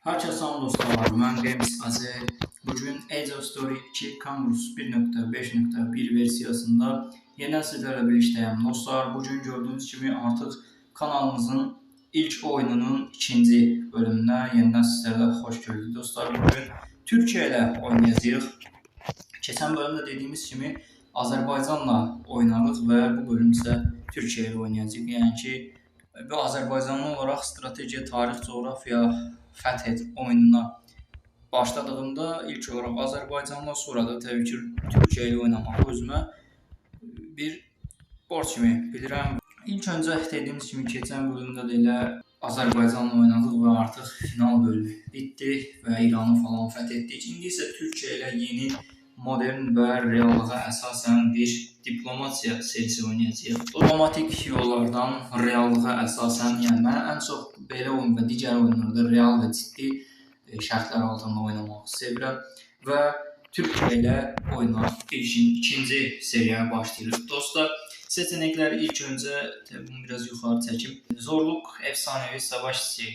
Herkese salam dostlar, ben Games Azer. Bugün Age of Story 2 Kangarus 1.5.1 versiyasında yeniden sizlerle birlikteyim. Dostlar, bugün gördüğünüz gibi artık kanalımızın ilk oyununun ikinci bölümüne yeniden sizlerle hoş gördük. Dostlar, bugün Türkiye ile oynayacağız. Geçen bölümde dediğimiz gibi Azerbaycanla oynadık ve bu bölüm ise Türkiye ile oynayacağız. Yani ki bu Azerbaycanlı olarak strateji, tarih, coğrafya, Fethet oyununa başladığımda ilk olarak Azerbaycanla sonra da tabii ki Türkiye ile oynamaq özümə bir borc kimi bilirəm. İlk öncə dediyimiz kimi keçən bölümdə də elə Azərbaycanla oynadıq və artıq final bölümü bitdi və İranı falan fəth etdik. İndi isə Türkiyə ilə yeni, modern və reallığa əsasən bir diplomatiya serisi oynayacağıq. Diplomatik yollardan reallığa əsasən, yəni mən ən çox belə oyun və digər oyunlarda real və ciddi şərtlər altında oynamaq sevirəm və Türkiyə ilə oynayaq. İkinci seriyaya başlayırıq. Dostlar, seçenekler ilk önce bunu biraz yukarı çekim. Zorluk, efsanevi, savaş stili,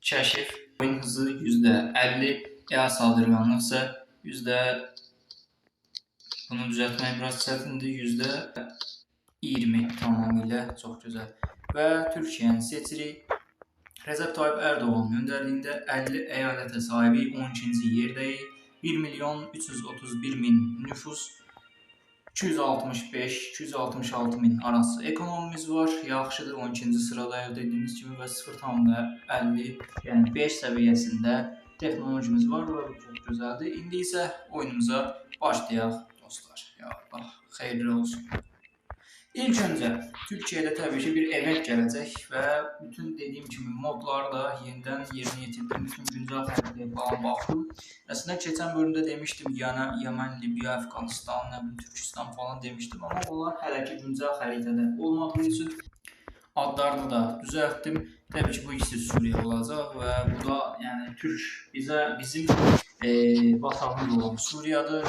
keşif, oyun hızı %50, ya saldırganlık ise bunu düzeltmek biraz çetindir, %20 tamamıyla çok güzel. Ve Türkiye'nin seçili Recep Tayyip Erdoğan önderliğinde 50 eyalete sahibi 12. yerdeyiz. 1.331.000 nüfus, 265-266 min arası ekonomimiz var. Yaxşıdır, 12-ci sıradayıq dediyimiz kimi və 0,50 yəni 5 səviyyəsində texnolojimiz var və bu çox gözəldir. İndi isə oyunumuza başlayaq dostlar. Ya Allah, xeyirli olsun. İlk öncə Türkiyədə təbii ki bir event gələcək və bütün dediyim kimi modları da yenidən yerinə yetirdim. Bütün güncel xəritəyə falan baxdım. Əslində keçən bölümdə demişdim, yəni Yemen, Libya, Afganistan, nə bilim Türkistan falan demişdim, amma onlar hələ ki güncel xəritədə olmadığı üçün adlarını da düzəltdim. Təbii ki bu ikisi Suriye olacaq və bu da yəni bizim vatanımız olan Suriyadır.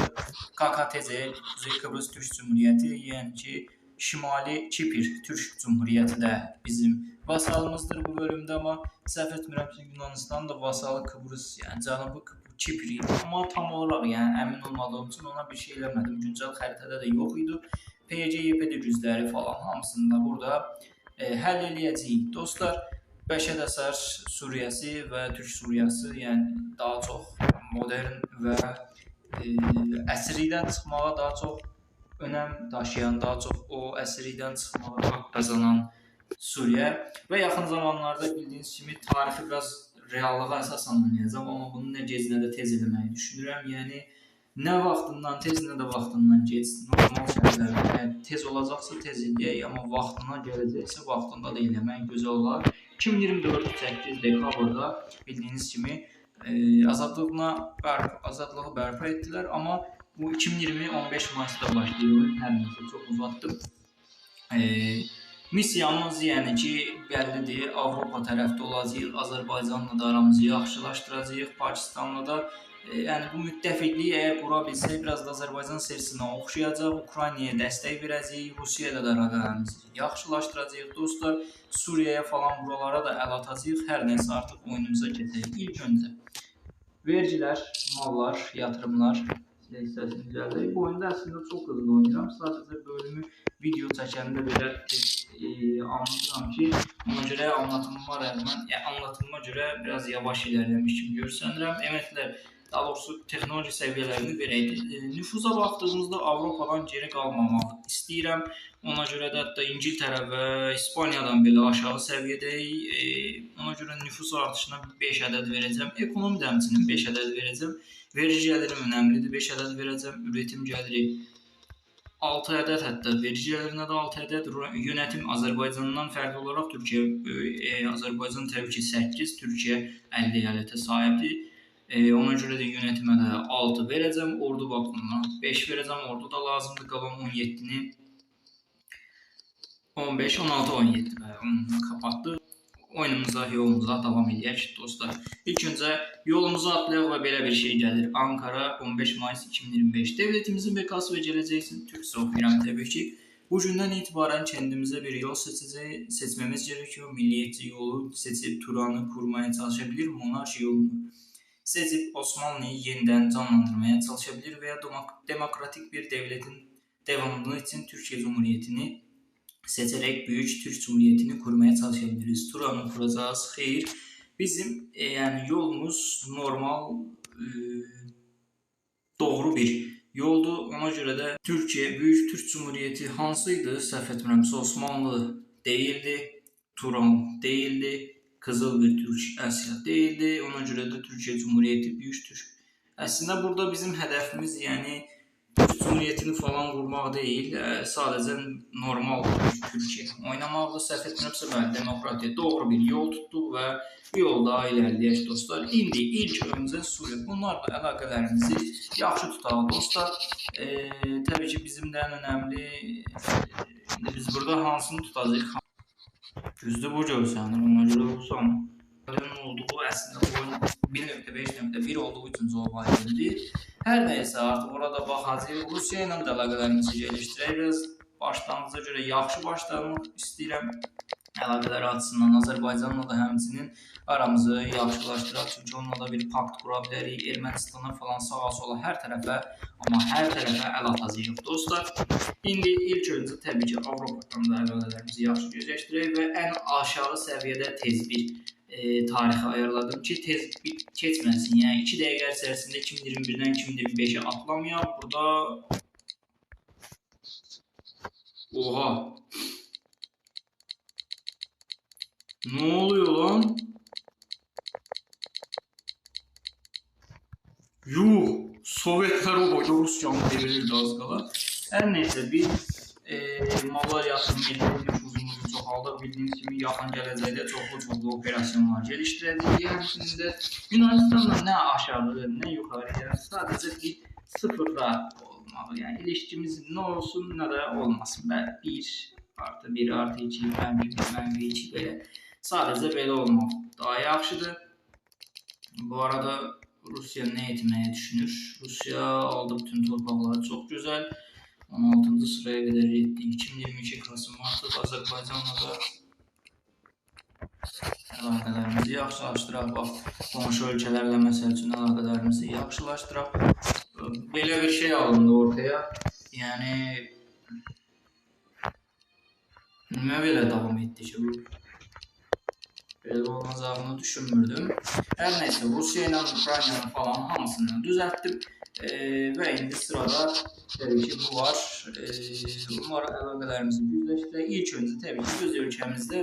KKTC, Kuzey Kıbrıs Türk Cumhuriyeti, yəni ki Şimali Kipr Türk Cumhuriyeti de bizim vasalımızdır bu bölümde, ama səhv etmirəmsə Yunanistan da vasalı Kıbrıs, yani Cənubi Kipr, ama tam olarak yani emin olmadığım için ona bir şey eləmədim. Güncel xəritədə də yox idi. PCYPD gücləri falan hamısında burada həll eləyəcəyik. Dostlar, Bəşər Əsər Suriyası və Türk Suriyası, yəni daha çox modern və əsirlikdən çıxmağa daha çox önəm daşıyan, daha çox o əsirlikdən çıxmağa haqq qazanan Suriye və yaxın zamanlarda bildiyiniz kimi tarixi biraz reallığa əsasən oynayacağım, amma bunu nə gec nə də tez eləməyi düşünürəm. Yəni nə vaxtından tez, nə də vaxtından gec, normal şərtlərdə, yəni tez olacaqsa tez eləyək, amma vaxtına gələcəksə vaxtında da eləmək gözəl olar. 2024 8 dekabrda bildiyiniz kimi azadlığı bərpa etdilər, amma bu 2020 15 Mayıs'ta başlıyor. Her neyse çok uzattım. Missiyamız yəni ki bəllidir. Avropa tərəfdə olacağıq. Azərbaycanla da aramızı yaxşılaşdıracağıq. Pakistanla da yəni bu müttəfiqliyi əgər qura bilsək biraz da Azərbaycan serisinə oxşayacaq. Ukraynaya dəstək verəcəyik. Rusiyada da əlaqələrimizi yaxşılaşdıracağıq. Dostlar, Suriyaya falan buralara da əl atacağıq. Hər neysə artıq oyunumuza keçək. İlk öncə vergilər, mallar, yatırımlar istəsiniz. Bu oyunda aslında çok hızlı oynayıram. Sadece bölümü video çəkəndə belə anlatıram ki, ona göre anlatımıma rağmen, anlatıma göre biraz yavaş ilerlemiş kimi görsənirəm. Emekllər, daha doğrusu texnoloji səviyyələrini verəydi. Nüfuza baxdığımızda Avropadan geri qalmamaq istəyirəm. Ona göre də hətta İngiltərə və İspaniyadan belə aşağı səviyyədəyik. Ona göre nüfus artışına 5 ədəd verəcəm. Ekonomi də həmçinin 5 ədəd verəcəm. Vergi gəlirim önəmlidir, 5 ədəd verəcəm. Üretim gəliri 6 ədəd, hətta vergi gəlirinə də 6 ədəd. Yönetim Azərbaycandan fərqli olaraq Azərbaycan təbii ki 8, Türkiyə 50 eyalətə sahibdir. Ona görə də yönetimə də 6 verəcəm. Ordu baxımından 5 verəcəm. Ordu da lazımdır. Qalan 17-ni 15, 16, 17 onu kapatdı. Oyunumuza, yolumuza davam edək dostlar. İlk öncə yolumuza atlayaq və belə bir şey gəlir. Ankara 15 Mayıs 2025. Devletimizin bekası və gələcək üçün Türkcə oxuyuram təbii ki. Bugündən etibarən kendimize bir yol seçmemiz gerekiyor. Milliyetçi yolu seçip Turan'ı kurmaya çalışabilir, monarşi yolunu seçip Osmanlı'yı yeniden canlandırmaya çalışabilir veya demokratik bir devletin devamlılığı için Türkiye Cumhuriyeti'ni seçerek büyük Türk Cumhuriyeti'ni kurmaya çalışabiliriz. Turan'ı kuracağız. Hayır. Bizim yani yolumuz normal, doğru bir yoldu. Ona göre de Türkiye Büyük Türk Cumhuriyeti hansıydı? Səhv etmirəmsə Osmanlı değildi, Turan değildi, Kızıl bir Türk Asya değildi. Ona göre de Türkiye Cumhuriyeti Büyük Türk. Aslında burada bizim hedefimiz yani Türk Cumhuriyetini falan kurmaq değil, sadece normal Türkiye oynamaqdır. Səhv etmirəmsə bəli, demokratiya doğru bir yol tutduq və bu yolda ilerleyək dostlar. İndi ilk öncə Suriya. Bunlarla əlaqələrimizi yaxşı tutaq dostlar. Təbii ki bizim də ən önəmli, indi biz burada hansını tutacağıq? Düzdür bu görsənir, ona görə olsam. Olduğu əslində oyun 1.5.1 olduğu üçün zor validir. Hər nəysə artıq orada baxacağıq. Rusiya ilə də əlaqələrimizi gelişdirəcəyik. Başlanğıca görə yaxşı başlamaq istəyirəm. Əlaqələr açısından Azərbaycanla da həmçinin aramızı yaxşılaşdıraq. Çünki onunla da bir pakt qura bilərik. Ermənistana falan sağa sola hər tərəfə, amma hər tərəfə əl atacağıq dostlar. İndi ilk öncə təbii ki Avropadan da əlaqələrimizi yaxşı gözləşdirək və ən aşağı səviyyədə tez bir tarixi ayarladım ki tez keçməsin. Yəni 2 dəqiqə içərisində 2021-dən 2025'e atlamayaq. Burada oha. Ne oluyor lan? Yuh! Sovyetler o boyda Rusya'nı devirirdi az kala. Her neyse bir mallar yatırım edilir, nüfuzumuzu çoxaldıq. Bildiğiniz kimi yaxın gələcəkdə çoxlu operasyonlar geliştirəcəyik. Həmçinin də Yunanistanla nə aşağı, nə yuxarı, yəni sadəcə bir sıfırda olmalı. Yəni ilişkimiz nə olsun, nə də olmasın. 1+1+2, -1, belə. Sadəcə belə olmaq daha yaxşıdır. Bu arada Rusya ne etmeye düşünür? Rusya aldı bütün torpaqları, çok güzel. 16. sıraya kadar gitti. 2022 Kasım artıq Azərbaycanla da əlaqələrimizi yaxşılaşdıraq. Bax, qonşu ölkələrlə məsəl üçün əlaqələrimizi yaxşılaşdıraq. Belə bir şey alındı ortaya. Yəni nə belə davam etdi ki bu? Belə olacağını düşünmürdüm. Her neyse Rusya ile Ukrayna falan hamısını düzelttim. Ve indi sırada tabii ki bu var. Umarım əlaqələrimizi düzləşdirək. İlk öncə tabii ki öz ölkəmizdə,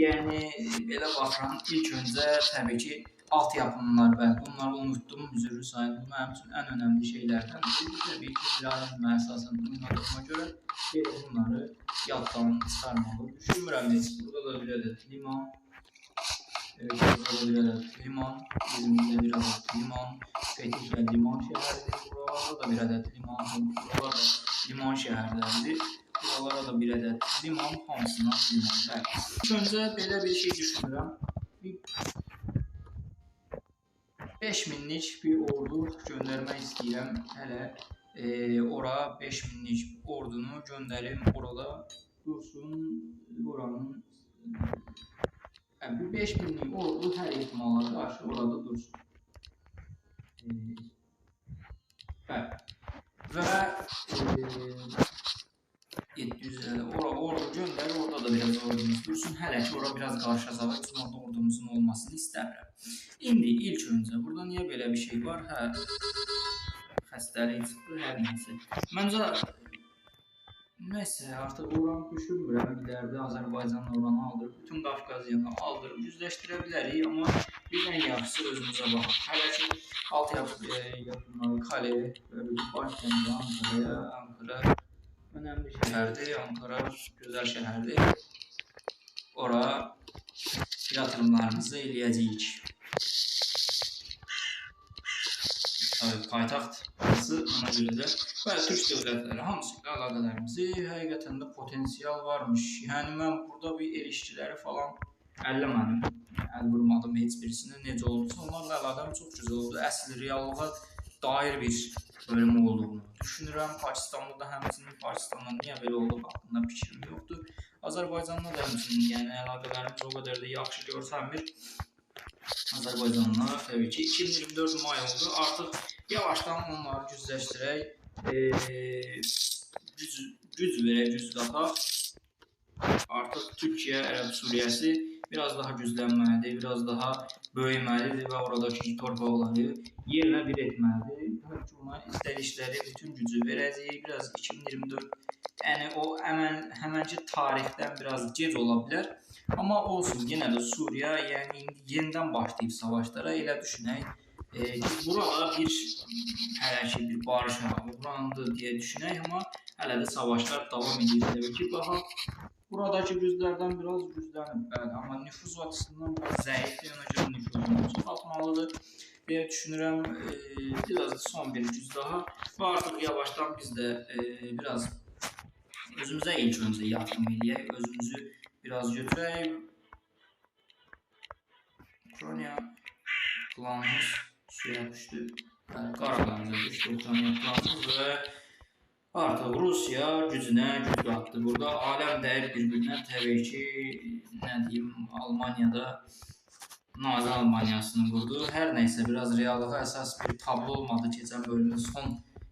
yəni belə baxıram, ilk öncə tabii ki altyapımlar, bəli, bunları unuttum, üzrlü sayın. Bu mənim üçün ən önəmli şeylərdən biri. Tabii ki planın əsasında oynadığıma görə bunları yaddan çıxarmalı düşünmürəm. Burada da bir adet liman. Evet, burada bir adet liman, İzmir'de bir adet liman, Fethiye liman şehirleri, buralarda da bir adet liman, buralarda liman şehirleri, buralara da bir adet liman, hamısına liman. İlk önce belə bir şey düşünürəm. 5000'lik bir ordu göndermək istəyirəm. Hələ ora 5000'lik ordunu gönderim, orada dursun, oranın yani 5000'lik ordu her ihtimala karşı orada dursun. Evet. Ve 750 ordu gönder, orada da biraz ordumuz dursun. Hele ki orada biraz qarşılacağı üçün orada ordumuzun olmasını istəmirəm. İndi ilk öncə burada niye böyle bir şey var? Xəstəlik çıxdı, hər neysə. Məncə neyse artık oranı düşünmürəm. İlərdə Azərbaycanla oranı aldırıb, bütün Qafqazyanı aldırıb düzləşdirə bilərik. Amma biz ən yaxşısı özümüzə baxaq. Hələ ki yapımları Kale və başkəndi Ankara önemli şəhərdir. Ankara gözəl şəhərdir. Ora yatırımlarımızı eləyəcəyik. Tabii paytaxt burası, ona göre de böyle Türk devletleri hamısıyla əlaqələrimizi həqiqətən də potensial varmış. Yəni mən burada bir erişkiləri falan əlləmədim, əl vurmadım heç birisine necə olursa. Onlarla əlaqəm çox güzel oldu. Əsl reallığa dair bir bölüm olduğunu düşünürəm. Pakistanlı da həmçinin Pakistanla niyə belə oldu haqqında fikrim yoxdur. Azərbaycanla da həmçinin yəni əlaqələrimiz o qədər də yaxşı görsənmir. Azərbaycanla təbii ki 2024 may oldu. Artıq yavaşdan onları gücləşdirək. Güc verək, güc qataq. Artıq Türkiyə, Ərəb Suriyəsi biraz daha güclənməlidir, biraz daha böyüməlidir və oradakı torpaqları yerlə bir etməlidir. Təbii ki, buna istədikləri bütün gücü verəcəyik. Biraz 2024, yəni o həmənki tarixdən biraz gec ola bilər. Amma olsun, yenə də Suriya yəni yenidən başlayıb savaşlara. Elə düşünək, burada bir hələ ki bir barış uğrandı deyə düşünək, amma hələ də savaşlar davam edir. Təbii ki, daha buradakı güclərdən biraz güclənib, bəli, amma nüfuz açısından biraz zəifdir, ona görə nüfuzunu çoxaltmalıdır deyə düşünürəm. Biraz son bir güc daha və artıq yavaşdan biz də biraz özümüzə ilk öncə yardım edək, özümüzü biraz götürək. Ukrayna klanımız suya düşdü, Qarabağımıza düşdü Ukrayna klanımız və artıq Rusiya gücünə güc qatdı. Burada aləm dəyir bir-birinə. Təbii ki, nə deyim, Almaniyada Nazi Almaniyasını qurdu. Hər nəysə, biraz reallığa əsas bir tablo olmadı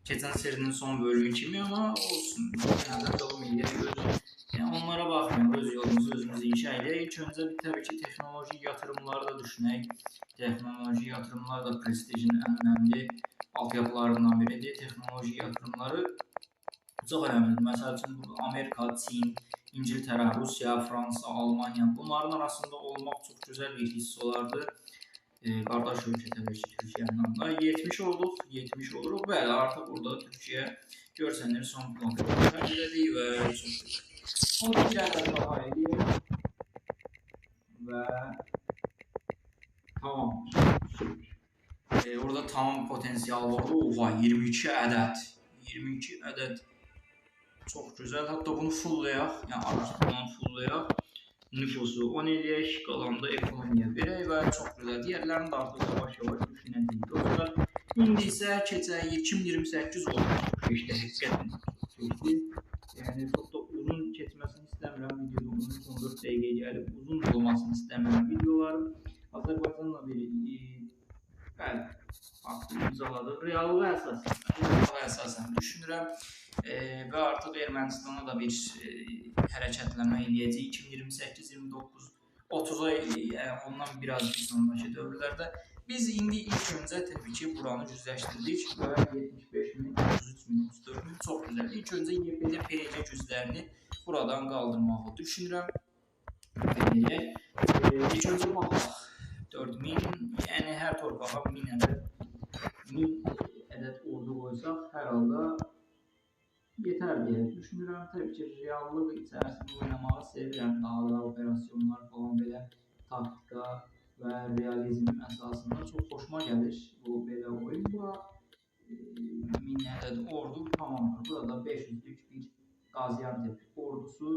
keçən serinin son bölümü kimi, amma olsun. Yenə də davam edirik. Yəni onlara baxmayaq, öz yolumuzu özümüz inşa edək. İlk öncə təbii ki, texnoloji yatırımları da düşünək. Texnoloji yatırımlar da prestijin ən önəmli altyapılarından biridir. Texnoloji yatırımları çox önəmlidir. Məsəl üçün, Amerika, Çin, İngiltərə, Rusiya, Fransa, Almaniya bunların arasında olmaq çox gözəl bir hiss olardı. Qardaş ölkə təbii ki, Türkiyənin da 70 oluruq. Bəli, artıq burada Türkiyə görsənir son platformu təqdilədik və çox gözəl. Onu bir ədəd daha edeyim və tamam. Orada tamam potensial var. Oha, 22 ədəd. 22 ədəd. Çox gözəl. Hətta bunu fulllayaq, yəni araşdırmanı fulllayaq. Nüfusu 10 eləyək, qalanda ekonomiya verək və çox gözəl. Digərlərini də artıq yavaş-yavaş düşünəcəyik dostlar. İndi isə keçək 2028 oldu. İşte həqiqətən keçdi. Yəni çox da uzun keçməsini istəmirəm videoda. 13-14 dəqiqəyə gəlib uzun olmasını istəmirəm videolarım. Azərbaycanla bir bəli, artıq imzaladıq. Reallığa əsasən düşünürəm və artıq Ermənistana da bir hərəkətlənmə eləyəcək. 2028-29 30 ay, yəni ondan biraz bir sonraki dövrlərdə biz indi ilk öncə təbii ki buranı gücləşdirdik və 75.000, 33.000, 34.000 çox gözəl. İlk öncə YPG, PYD güclərini buradan qaldırmağı düşünürəm. İlk öncə baxaq 4.000, yəni hər torpağa 1000 ədəd ordu qoysaq hər halda yetər deyə düşünürəm. Təbii ki, reallıq içərisində oynamağı sevirəm. Daha da operasyonlar falan belə taktika və realizm əsasında çox xoşuma gəlir bu belə oyun. Bura 1000 ədəd ordu tamamdır. Burada 500'lük bir Gaziantep ordusu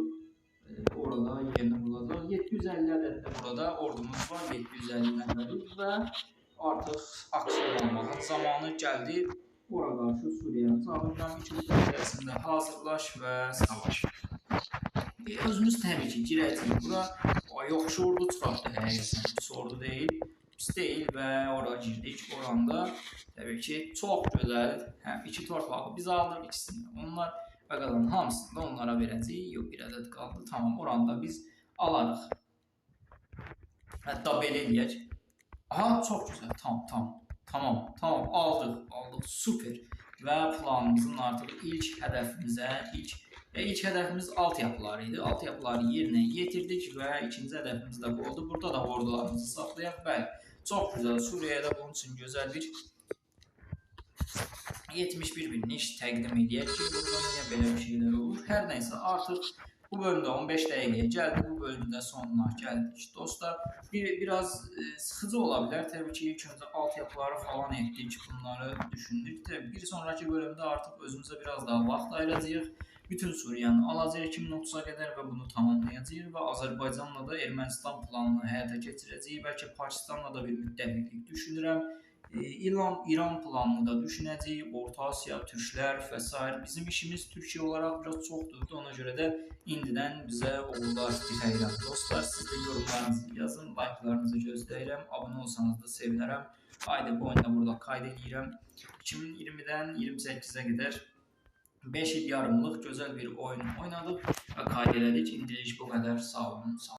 orada yerini bulacaq. 750 ədəd də burada ordumuz var. 750 nəfərlik və artıq aksiya almağın zamanı gəldi. Bura qarşı Suriyanı çağırıram. 2 gün içərisində hazırlaş və savaş. Özümüz təbii ki girəcəyik. Bura yoxuşu ordu çıxartdı həqiqətən. Pis ordu deyil. Pis deyil və ora girdik. Oranda təbii ki çox gözəl. Həm iki torpağı biz aldıq ikisini. Onlar və qalan hamısını da onlara verəcəyik. Yox, bir ədəd qaldı. Tamam, oranda biz alarıq. Hətta belə eləyək. Aha, çox gözəl. Tamam, aldıq, super. Və planımızın artıq ilk hədəfimiz altyapıları idi. Altyapıları yerinə yetirdik və ikinci hədəfimiz də bu oldu. Burada da ordularımızı saxlayaq. Bəli, çox gözəl. Suriyada bunun üçün gözəl bir 71 bin iş təqdim edək ki, burada niyə belə bir şeylər olur. Hər nəysə, artıq bu bölümdə 15 dəqiqəyə gəldi. Bu bölümdə sonuna gəldik dostlar. Biraz sıxıcı ola bilər. Təbii ki, ilk öncə altyapıları falan etdik, bunları düşündük. Təbii bir sonraki bölümdə artıq özümüzə biraz daha vaxt ayıracağıq. Bütün Suriyanı alacaq 2030'a qədər və bunu tamamlayacağıq və Azərbaycanla da Ermənistan planını həyata keçirəcəyik. Bəlkə Pakistanla da bir müttəfiqlik düşünürəm. İran planını da düşünəcəyik. Orta Asiya, Türklər və s. Bizim işimiz Türkiyə olaraq biraz çoxdur. Ona görə də indidən bizə uğurlar diləyirəm. Dostlar, siz də yorumlarınızı yazın, like'larınızı gözləyirəm. Abunə olsanız da sevinərəm. Haydi bu oyunu da burada kayd edirəm. 2020-dən 28-ə qədər 5 il yarımlıq gözəl bir oyun oynadıq və kayd elədik. İndilik bu qədər. Sağ olun.